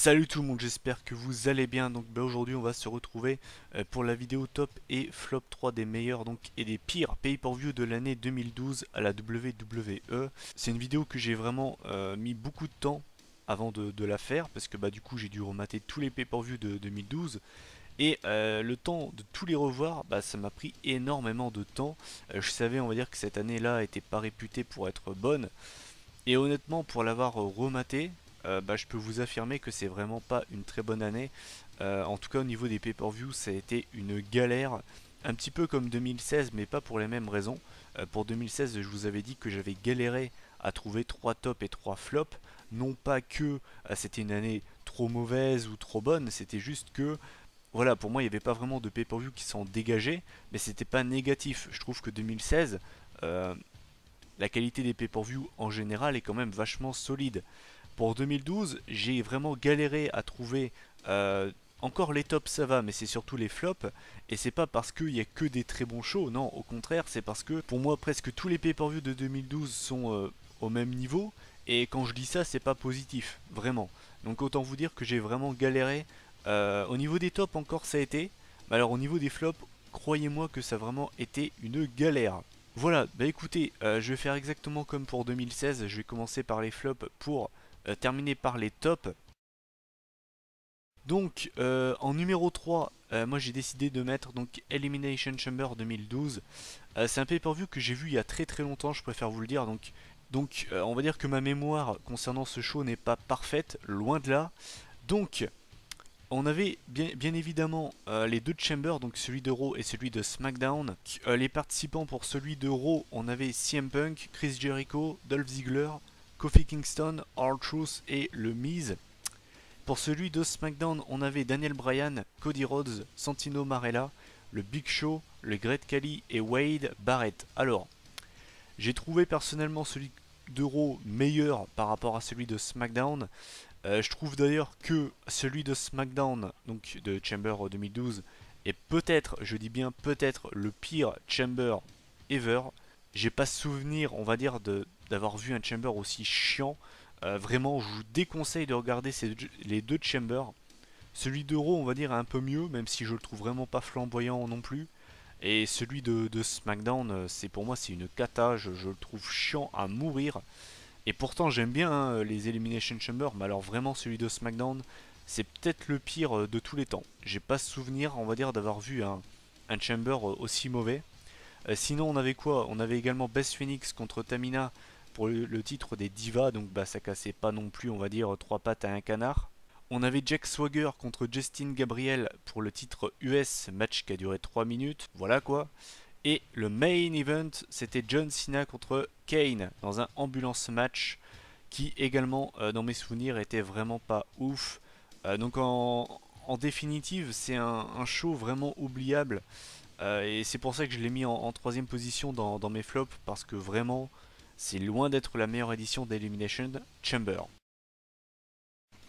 Salut tout le monde, j'espère que vous allez bien. Donc aujourd'hui on va se retrouver pour la vidéo top et flop 3 des meilleurs et des pires pay-per-view de l'année 2012 à la WWE. C'est une vidéo que j'ai vraiment mis beaucoup de temps avant de la faire parce que du coup j'ai dû remater tous les pay-per-view de 2012 et le temps de tous les revoir, ça m'a pris énormément de temps. Je savais, on va dire, que cette année-là était pas réputée pour être bonne. Et honnêtement, pour l'avoir rematé, je peux vous affirmer que c'est vraiment pas une très bonne année. En tout cas, au niveau des pay-per-view, ça a été une galère. Un petit peu comme 2016, mais pas pour les mêmes raisons. Pour 2016, je vous avais dit que j'avais galéré à trouver 3 tops et 3 flops. Non pas que c'était une année trop mauvaise ou trop bonne, c'était juste que, voilà, pour moi, il n'y avait pas vraiment de pay-per-view qui s'en dégageait, mais c'était pas négatif. Je trouve que 2016, la qualité des pay-per-view en général est quand même vachement solide. Pour 2012, j'ai vraiment galéré à trouver. Encore les tops ça va, mais c'est surtout les flops. Et c'est pas parce qu'il y a que des très bons shows, non, au contraire, c'est parce que pour moi presque tous les pay-per-view de 2012 sont au même niveau. Et quand je dis ça, c'est pas positif, vraiment. Donc autant vous dire que j'ai vraiment galéré. Au niveau des tops encore ça a été. Mais alors au niveau des flops, croyez-moi que ça a vraiment été une galère. Voilà, écoutez, je vais faire exactement comme pour 2016, je vais commencer par les flops pour terminer par les tops. Donc en numéro 3, moi j'ai décidé de mettre donc Elimination Chamber 2012. C'est un pay-per-view que j'ai vu il y a très très longtemps, je préfère vous le dire. Donc on va dire que ma mémoire concernant ce show n'est pas parfaite, loin de là. Donc on avait bien évidemment les deux chambers, donc celui de Raw et celui de SmackDown. Les participants pour celui de Raw, on avait CM Punk, Chris Jericho, Dolph Ziggler, Kofi Kingston, R-Truth et le Miz. Pour celui de SmackDown, on avait Daniel Bryan, Cody Rhodes, Santino Marella, le Big Show, le Great Khali et Wade Barrett. Alors, j'ai trouvé personnellement celui de Raw meilleur par rapport à celui de SmackDown. Je trouve d'ailleurs que celui de SmackDown, donc de Chamber 2012, est peut-être, je dis bien peut-être, le pire Chamber ever. J'ai pas souvenir, on va dire, d'avoir vu un Chamber aussi chiant. Vraiment, je vous déconseille de regarder les deux Chambers. Celui d'Euro, on va dire, est un peu mieux, même si je le trouve vraiment pas flamboyant non plus. Et celui de SmackDown, c'est pour moi c'est une cata, je le trouve chiant à mourir. Et pourtant j'aime bien les Elimination Chamber, mais alors vraiment celui de SmackDown, c'est peut-être le pire de tous les temps. J'ai pas souvenir, on va dire, d'avoir vu un Chamber aussi mauvais. Sinon on avait quoi? On avait également Beth Phoenix contre Tamina pour le titre des Divas, donc ça cassait pas non plus, on va dire, trois pattes à un canard. On avait Jack Swagger contre Justin Gabriel pour le titre US, match qui a duré 3 minutes, voilà quoi. Et le main event, c'était John Cena contre Kane dans un ambulance match qui également, dans mes souvenirs, était vraiment pas ouf. Donc en définitive, c'est un show vraiment oubliable. Et c'est pour ça que je l'ai mis en troisième position dans mes flops, parce que vraiment, c'est loin d'être la meilleure édition d'Elimination Chamber.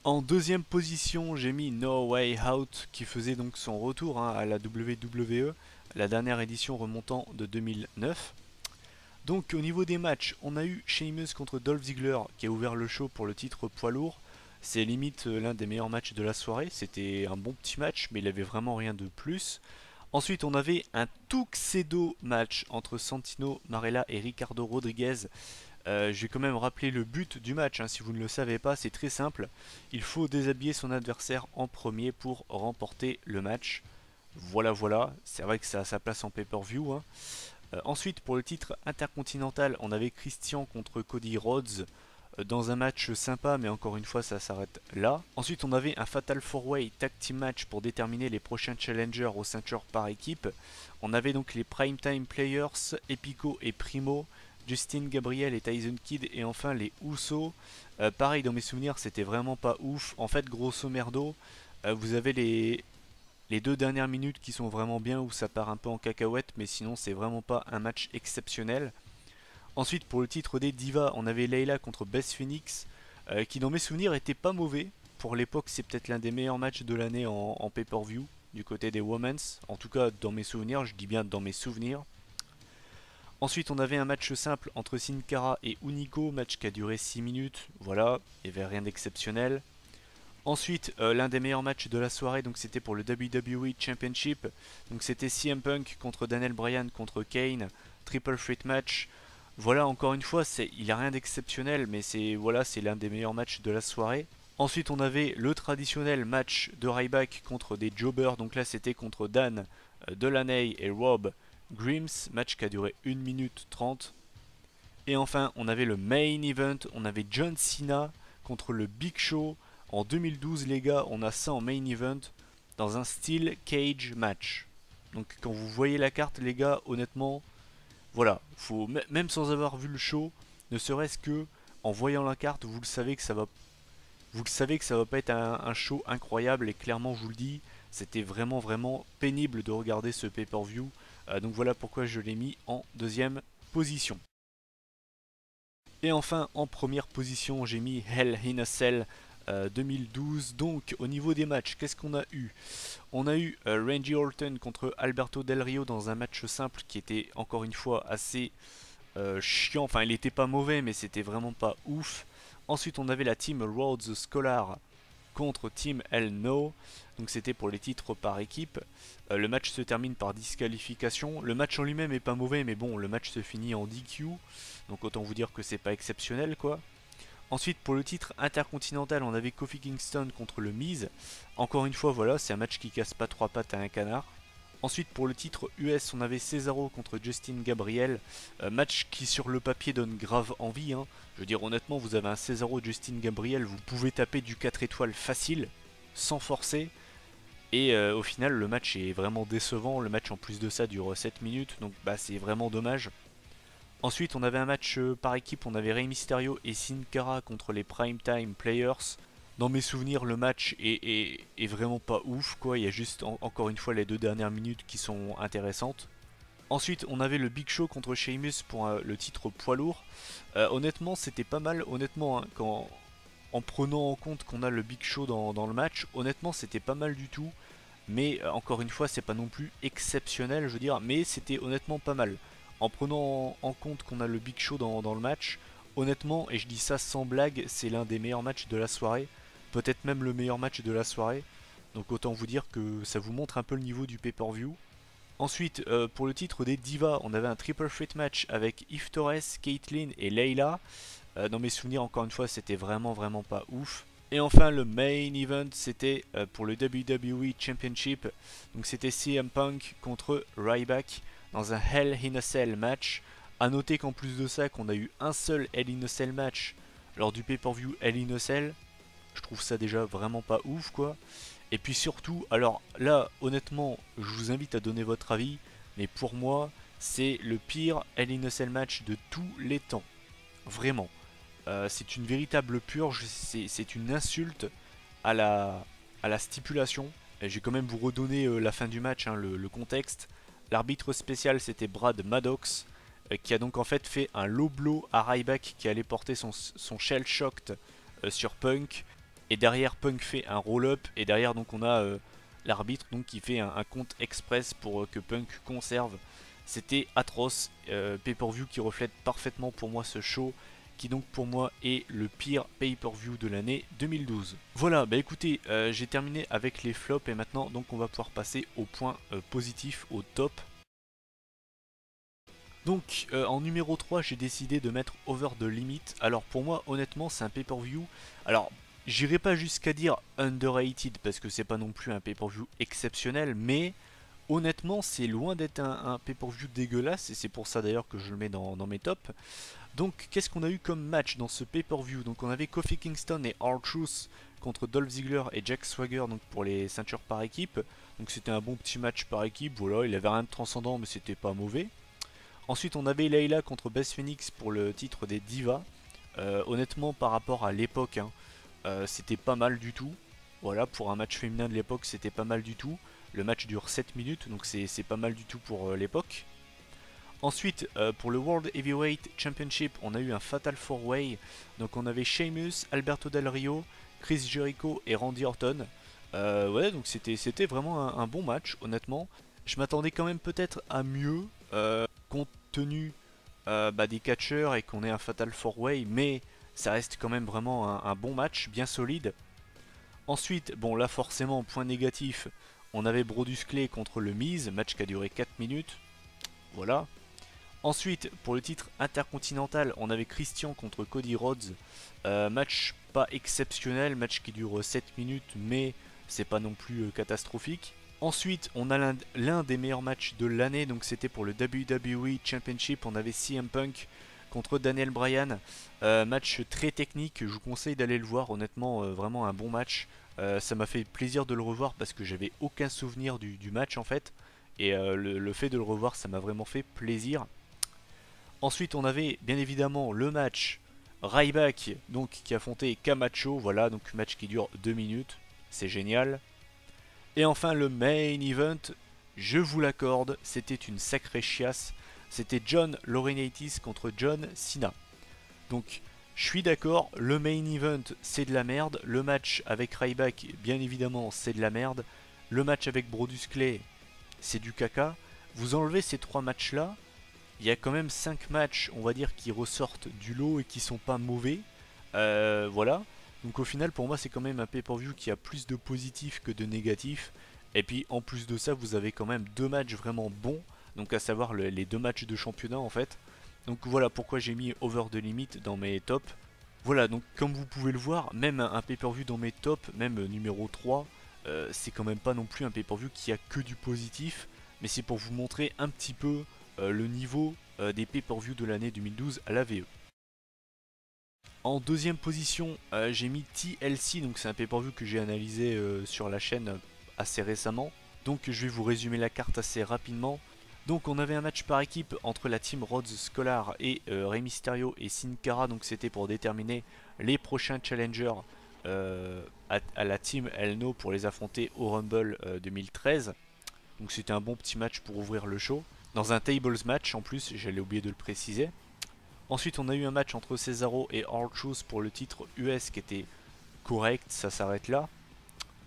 En deuxième position, j'ai mis No Way Out qui faisait donc son retour à la WWE, la dernière édition remontant de 2009. Donc au niveau des matchs, on a eu Sheamus contre Dolph Ziggler qui a ouvert le show pour le titre poids lourd. C'est limite l'un des meilleurs matchs de la soirée. C'était un bon petit match, mais il avait vraiment rien de plus. Ensuite, on avait un tuxedo match entre Santino Marella et Ricardo Rodriguez. Je vais quand même rappeler le but du match, si vous ne le savez pas, c'est très simple. Il faut déshabiller son adversaire en premier pour remporter le match. Voilà, voilà, c'est vrai que ça a sa place en pay-per-view. Ensuite, pour le titre intercontinental, on avait Christian contre Cody Rhodes dans un match sympa, mais encore une fois, ça s'arrête là. Ensuite, on avait un Fatal 4-Way Tag Team Match pour déterminer les prochains challengers aux ceintures par équipe. On avait donc les Primetime Players, Epico et Primo, Justin Gabriel et Tyson Kidd, et enfin les Usos. Pareil, dans mes souvenirs, c'était vraiment pas ouf. En fait, grosso merdo, vous avez les deux dernières minutes qui sont vraiment bien où ça part un peu en cacahuète, mais sinon c'est vraiment pas un match exceptionnel. Ensuite pour le titre des Divas, on avait Layla contre Beth Phoenix, qui dans mes souvenirs était pas mauvais. Pour l'époque c'est peut-être l'un des meilleurs matchs de l'année en pay-per-view du côté des Women's. En tout cas dans mes souvenirs, je dis bien dans mes souvenirs. Ensuite on avait un match simple entre Sin Cara et Unico, match qui a duré 6 minutes, voilà, il n'y avait rien d'exceptionnel. Ensuite, l'un des meilleurs matchs de la soirée, donc c'était pour le WWE Championship. Donc c'était CM Punk contre Daniel Bryan contre Kane, triple threat match. Voilà, encore une fois, il n'y a rien d'exceptionnel, mais c'est l'un des meilleurs matchs de la soirée. Ensuite, on avait le traditionnel match de Ryback contre des jobbers. Donc là, c'était contre Dan Delaney et Rob Grimes, match qui a duré 1 minute 30. Et enfin, on avait le main event, on avait John Cena contre le Big Show. En 2012, les gars, on a ça en main event dans un steel cage match. Donc quand vous voyez la carte, les gars, honnêtement, voilà, même sans avoir vu le show, ne serait-ce que en voyant la carte, vous le savez que ça va pas être un show incroyable, et clairement, je vous le dis, c'était vraiment vraiment pénible de regarder ce pay-per-view. Donc voilà pourquoi je l'ai mis en deuxième position. Et enfin, en première position, j'ai mis Hell in a Cell 2012. Donc, au niveau des matchs, qu'est-ce qu'on a eu? On a eu Randy Orton contre Alberto Del Rio dans un match simple qui était encore une fois assez chiant. Enfin, il était pas mauvais, mais c'était vraiment pas ouf. Ensuite, on avait la team Rhodes Scholar contre Team El No. Donc c'était pour les titres par équipe. Le match se termine par disqualification. Le match en lui-même est pas mauvais, mais bon, le match se finit en DQ. Donc autant vous dire que c'est pas exceptionnel, quoi. Ensuite, pour le titre intercontinental, on avait Kofi Kingston contre le Miz. Encore une fois, voilà, c'est un match qui casse pas trois pattes à un canard. Ensuite, pour le titre US, on avait Cesaro contre Justin Gabriel. Match qui, sur le papier, donne grave envie, hein. Je veux dire, honnêtement, vous avez un Cesaro Justin Gabriel, vous pouvez taper du 4 étoiles facile, sans forcer. Et au final, le match est vraiment décevant. Le match, en plus de ça, dure 7 minutes, donc bah, c'est vraiment dommage. Ensuite, on avait un match par équipe, on avait Rey Mysterio et Sin Cara contre les Primetime Players. Dans mes souvenirs, le match est vraiment pas ouf, quoi. Il y a juste encore une fois les 2 dernières minutes qui sont intéressantes. Ensuite, on avait le Big Show contre Sheamus pour le titre poids lourd. Honnêtement, c'était pas mal. Honnêtement, hein, en prenant en compte qu'on a le Big Show dans le match, honnêtement, c'était pas mal du tout. Mais encore une fois, c'est pas non plus exceptionnel, je veux dire, mais c'était honnêtement pas mal. En prenant en compte qu'on a le Big Show dans le match, honnêtement, et je dis ça sans blague, c'est l'un des meilleurs matchs de la soirée. Peut-être même le meilleur match de la soirée. Donc autant vous dire que ça vous montre un peu le niveau du pay-per-view. Ensuite, pour le titre des Divas, on avait un triple threat match avec Eve Torres, Caitlyn et Layla. Dans mes souvenirs, encore une fois, c'était vraiment vraiment pas ouf. Et enfin, le main event, c'était pour le WWE Championship. Donc c'était CM Punk contre Ryback dans un Hell in a Cell match. A noter qu'en plus de ça, qu'on a eu un seul Hell in a Cell match lors du pay-per-view Hell in a Cell. Je trouve ça déjà vraiment pas ouf, quoi. Et puis surtout, alors là, honnêtement, je vous invite à donner votre avis, mais pour moi, c'est le pire Hell in a Cell match de tous les temps. Vraiment. C'est une véritable purge, c'est une insulte à la stipulation. Et je vais quand même vous redonner la fin du match, hein, le contexte. L'arbitre spécial, c'était Brad Maddox, qui a donc en fait un low blow à Ryback qui allait porter son shell shocked sur Punk. Et derrière, Punk fait un roll-up. Et derrière, donc on a l'arbitre donc qui fait un compte express pour que Punk conserve. C'était atroce. Pay-per-view qui reflète parfaitement pour moi ce show, qui donc pour moi est le pire pay-per-view de l'année 2012. Voilà, bah écoutez, j'ai terminé avec les flops et maintenant donc on va pouvoir passer au point positif, au top. Donc en numéro 3, j'ai décidé de mettre Over the Limit. Alors pour moi, honnêtement, c'est un pay-per-view. Alors, j'irai pas jusqu'à dire underrated parce que c'est pas non plus un pay-per-view exceptionnel, mais honnêtement, c'est loin d'être un pay-per-view dégueulasse et c'est pour ça d'ailleurs que je le mets dans mes tops. Donc, qu'est-ce qu'on a eu comme match dans ce pay-per-view? Donc, on avait Kofi Kingston et R-Truth contre Dolph Ziggler et Jack Swagger donc pour les ceintures par équipe. Donc, c'était un bon petit match par équipe. Voilà, il avait rien de transcendant, mais c'était pas mauvais. Ensuite, on avait Layla contre Beth Phoenix pour le titre des Divas. Honnêtement, par rapport à l'époque, hein, c'était pas mal du tout. Voilà, pour un match féminin de l'époque, c'était pas mal du tout. Le match dure 7 minutes, donc c'est pas mal du tout pour l'époque. Ensuite, pour le World Heavyweight Championship, on a eu un Fatal 4-Way. Donc on avait Sheamus, Alberto Del Rio, Chris Jericho et Randy Orton. Ouais, donc c'était vraiment un bon match, honnêtement. Je m'attendais quand même peut-être à mieux, compte tenu des catcheurs et qu'on ait un Fatal 4-Way, mais ça reste quand même vraiment un bon match, bien solide. Ensuite, bon là forcément, point négatif, on avait Brodus Clay contre le Miz, match qui a duré 4 minutes. Voilà. Ensuite, pour le titre intercontinental, on avait Christian contre Cody Rhodes. Match pas exceptionnel, match qui dure 7 minutes, mais c'est pas non plus catastrophique. Ensuite, on a l'un des meilleurs matchs de l'année, donc c'était pour le WWE Championship. On avait CM Punk contre Daniel Bryan. Match très technique, je vous conseille d'aller le voir, honnêtement, vraiment un bon match. Ça m'a fait plaisir de le revoir parce que j'avais aucun souvenir du match en fait. Et le fait de le revoir, ça m'a vraiment fait plaisir. Ensuite, on avait bien évidemment le match Ryback donc, qui affrontait Camacho. Voilà, donc match qui dure 2 minutes. C'est génial. Et enfin, le main event, je vous l'accorde, c'était une sacrée chiasse. C'était John Laurinaitis contre John Cena. Donc, je suis d'accord, le main event, c'est de la merde. Le match avec Ryback, bien évidemment, c'est de la merde. Le match avec Brodus Clay, c'est du caca. Vous enlevez ces 3 matchs-là, il y a quand même 5 matchs, on va dire, qui ressortent du lot et qui sont pas mauvais. Voilà. Donc au final, pour moi, c'est quand même un pay-per-view qui a plus de positifs que de négatifs. Et puis en plus de ça, vous avez quand même 2 matchs vraiment bons. Donc à savoir les 2 matchs de championnat en fait. Donc voilà pourquoi j'ai mis Over the Limit dans mes tops. Voilà, donc comme vous pouvez le voir, même un pay-per-view dans mes tops, même numéro 3, c'est quand même pas non plus un pay-per-view qui a que du positif. Mais c'est pour vous montrer un petit peu le niveau des pay-per-view de l'année 2012 à la VE. En deuxième position, j'ai mis TLC, donc c'est un pay-per-view que j'ai analysé sur la chaîne assez récemment. Donc je vais vous résumer la carte assez rapidement. Donc on avait un match par équipe entre la team Rhodes Scholar et Rey Mysterio et Sin Cara, donc c'était pour déterminer les prochains challengers à la team El No pour les affronter au Rumble 2013. Donc c'était un bon petit match pour ouvrir le show. Dans un tables match en plus, j'allais oublier de le préciser. Ensuite on a eu un match entre Cesaro et R-Truth pour le titre US qui était correct, ça s'arrête là.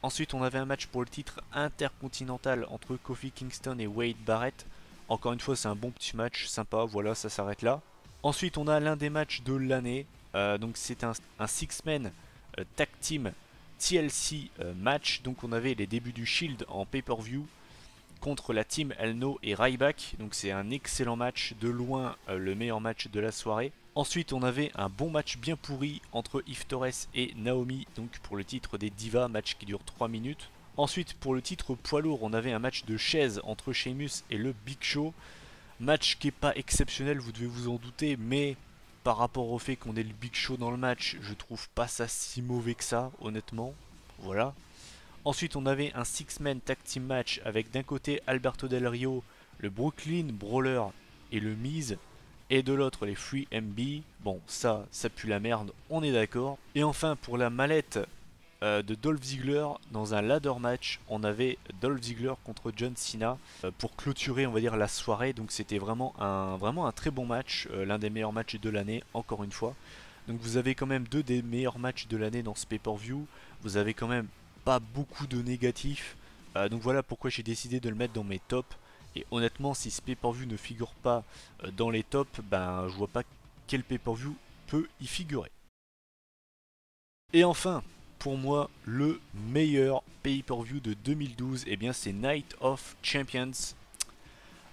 Ensuite on avait un match pour le titre intercontinental entre Kofi Kingston et Wade Barrett. Encore une fois c'est un bon petit match, sympa, voilà ça s'arrête là. Ensuite on a l'un des matchs de l'année, donc c'est un 6-man tag team TLC match. Donc on avait les débuts du Shield en pay-per-view contre la team El No et Ryback. Donc c'est un excellent match, de loin le meilleur match de la soirée. Ensuite on avait un bon match bien pourri entre Eve Torres et Naomi, donc pour le titre des Divas, match qui dure 3 minutes. Ensuite pour le titre poids lourd on avait un match de chaise entre Sheamus et le Big Show. Match qui est pas exceptionnel, vous devez vous en douter, mais par rapport au fait qu'on ait le Big Show dans le match, je trouve pas ça si mauvais que ça, honnêtement. Voilà. Ensuite on avait un 6-man tag team match avec d'un côté Alberto Del Rio, le Brooklyn Brawler et le Miz, et de l'autre les Free MB. Bon ça pue la merde, on est d'accord. Et enfin pour la mallette de Dolph Ziggler, dans un ladder match, on avait Dolph Ziggler contre John Cena pour clôturer on va dire la soirée. Donc c'était vraiment un très bon match, l'un des meilleurs matchs de l'année encore une fois. Donc vous avez quand même 2 des meilleurs matchs de l'année dans ce pay-per-view. Vous avez quand même pas beaucoup de négatifs. Donc voilà pourquoi j'ai décidé de le mettre dans mes tops. Et honnêtement, si ce pay-per-view ne figure pas dans les tops, ben je vois pas quel pay-per-view peut y figurer. Et enfin, pour moi, le meilleur pay-per-view de 2012, et bien c'est Night of Champions.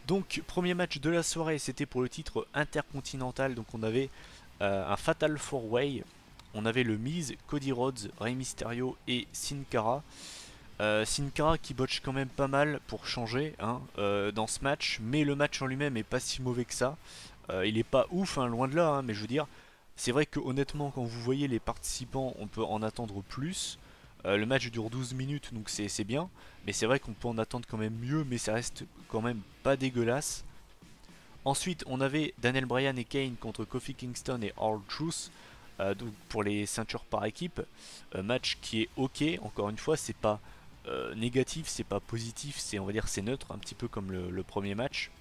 Donc premier match de la soirée, c'était pour le titre intercontinental. Donc on avait un Fatal 4-Way. On avait le Miz, Cody Rhodes, Rey Mysterio et Sin Cara. Sin Cara qui botche quand même pas mal pour changer hein, dans ce match, mais le match en lui-même est pas si mauvais que ça. Il est pas ouf, hein, loin de là, hein, mais je veux dire, c'est vrai que honnêtement, quand vous voyez les participants, on peut en attendre plus. Le match dure 12 minutes, donc c'est bien, mais c'est vrai qu'on peut en attendre quand même mieux, mais ça reste quand même pas dégueulasse. Ensuite, on avait Daniel Bryan et Kane contre Kofi Kingston et R-Truth. Donc pour les ceintures par équipe, match qui est ok, encore une fois c'est pas négatif, c'est pas positif, c'est on va dire c'est neutre, un petit peu comme le premier match.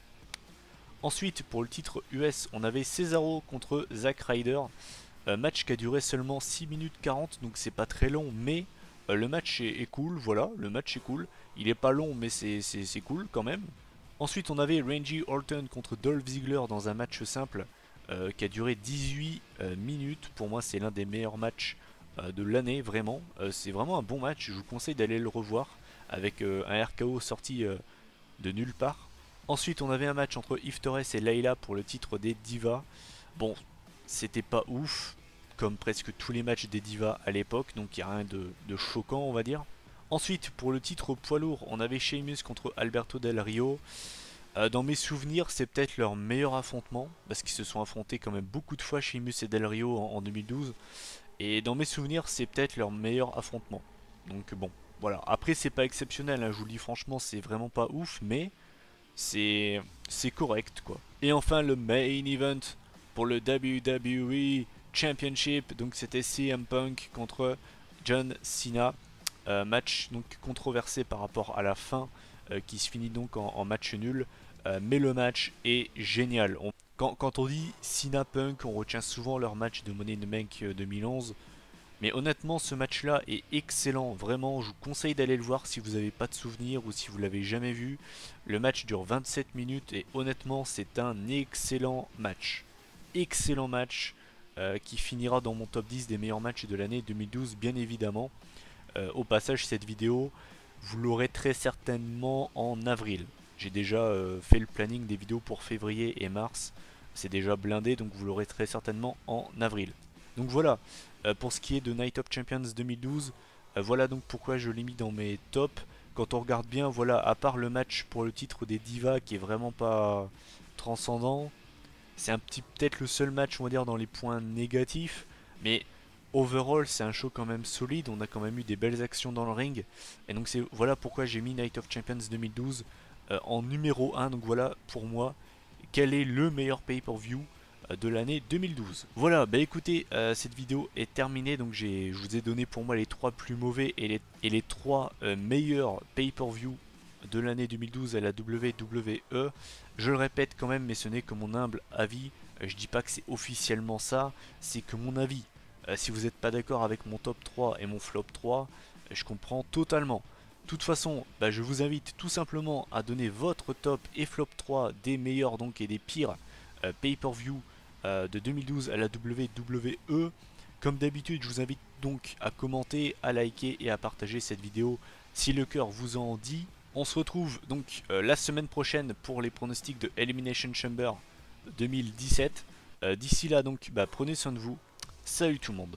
Ensuite pour le titre US on avait Cesaro contre Zack Ryder, match qui a duré seulement 6 minutes 40, donc c'est pas très long, mais le match est cool, voilà, le match est cool, il est pas long mais c'est cool quand même. Ensuite on avait Randy Orton contre Dolph Ziggler dans un match simple qui a duré 18 minutes. Pour moi c'est l'un des meilleurs matchs de l'année, vraiment. C'est vraiment un bon match, je vous conseille d'aller le revoir avec un RKO sorti de nulle part. Ensuite, on avait un match entre Yves Torres et Layla pour le titre des Divas. Bon, c'était pas ouf, comme presque tous les matchs des Divas à l'époque, donc il n'y a rien de choquant, on va dire. Ensuite, pour le titre poids lourd, on avait Sheamus contre Alberto Del Rio. Dans mes souvenirs, c'est peut-être leur meilleur affrontement, parce qu'ils se sont affrontés quand même beaucoup de fois, Sheamus et Del Rio en 2012. Et dans mes souvenirs, c'est peut-être leur meilleur affrontement. Donc bon, voilà. Après, c'est pas exceptionnel, hein, je vous le dis franchement, c'est vraiment pas ouf, mais c'est c'est correct quoi. Et enfin le main event pour le WWE Championship, donc c'était CM Punk contre John Cena. Match donc controversé par rapport à la fin qui se finit donc en match nul. Mais le match est génial. Quand on dit Cena Punk, on retient souvent leur match de Money in the Bank 2011. Mais honnêtement, ce match-là est excellent. Vraiment, je vous conseille d'aller le voir si vous n'avez pas de souvenir ou si vous l'avez jamais vu. Le match dure 27 minutes et honnêtement, c'est un excellent match. Excellent match qui finira dans mon top 10 des meilleurs matchs de l'année 2012, bien évidemment. Au passage, cette vidéo, vous l'aurez très certainement en avril. J'ai déjà fait le planning des vidéos pour février et mars. C'est déjà blindé, donc vous l'aurez très certainement en avril. Donc voilà, pour ce qui est de Night of Champions 2012, voilà donc pourquoi je l'ai mis dans mes tops. Quand on regarde bien, voilà, à part le match pour le titre des Divas qui est vraiment pas transcendant, c'est un petit peut-être le seul match, on va dire, dans les points négatifs. Mais overall, c'est un show quand même solide. On a quand même eu des belles actions dans le ring. Et donc c'est voilà pourquoi j'ai mis Night of Champions 2012 en numéro 1. Donc voilà pour moi quel est le meilleur pay-per-view de l'année 2012. Voilà, bah écoutez, cette vidéo est terminée. Donc je vous ai donné pour moi les 3 plus mauvais et les 3 meilleurs pay-per-view de l'année 2012 à la WWE. Je le répète quand même, mais ce n'est que mon humble avis. Je dis pas que c'est officiellement ça, c'est que mon avis. Si vous n'êtes pas d'accord avec mon top 3 et mon flop 3, je comprends totalement. De toute façon, bah, je vous invite tout simplement à donner votre top et flop 3 des meilleurs donc et des pires pay-per-view de 2012 à la WWE. Comme d'habitude, je vous invite donc à commenter, à liker et à partager cette vidéo si le cœur vous en dit. On se retrouve donc la semaine prochaine pour les pronostics de Elimination Chamber 2017. D'ici là donc, bah, prenez soin de vous. Salut tout le monde.